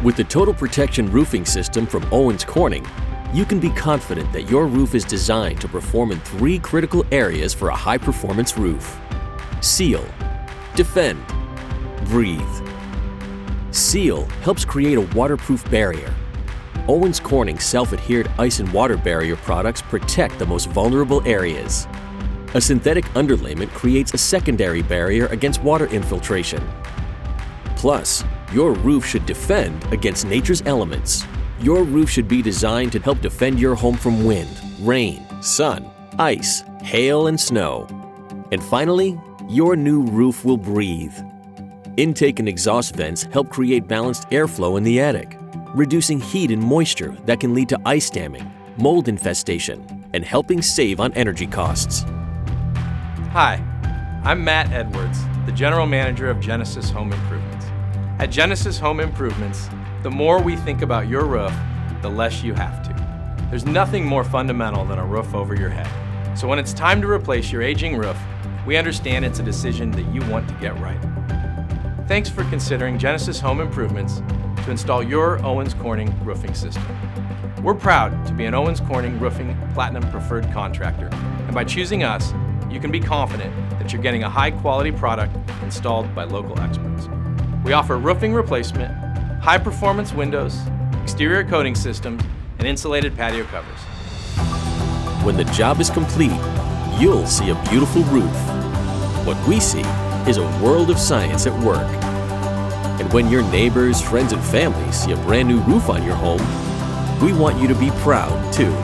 With the Total Protection Roofing System from Owens Corning, you can be confident that your roof is designed to perform in 3 critical areas for a high-performance roof: seal, defend, breathe. Seal helps create a waterproof barrier. Owens Corning self-adhered ice and water barrier products protect the most vulnerable areas. A synthetic underlayment creates a secondary barrier against water infiltration. Plus, your roof should defend against nature's elements. Your roof should be designed to help defend your home from wind, rain, sun, ice, hail, and snow. And finally, your new roof will breathe. Intake and exhaust vents help create balanced airflow in the attic, reducing heat and moisture that can lead to ice damming, mold infestation, and helping save on energy costs. Hi, I'm Matt Edwards, the General Manager of Genesis Home Improvements. At Genesis Home Improvements, the more we think about your roof, the less you have to. There's nothing more fundamental than a roof over your head. So when it's time to replace your aging roof, we understand it's a decision that you want to get right. Thanks for considering Genesis Home Improvements to install your Owens Corning roofing system. We're proud to be an Owens Corning Roofing Platinum Preferred contractor, and by choosing us, you can be confident that you're getting a high-quality product installed by local experts. We offer roofing replacement, high-performance windows, exterior coating systems, and insulated patio covers. When the job is complete, you'll see a beautiful roof. What we see is a world of science at work. And when your neighbors, friends, and family see a brand new roof on your home, we want you to be proud too.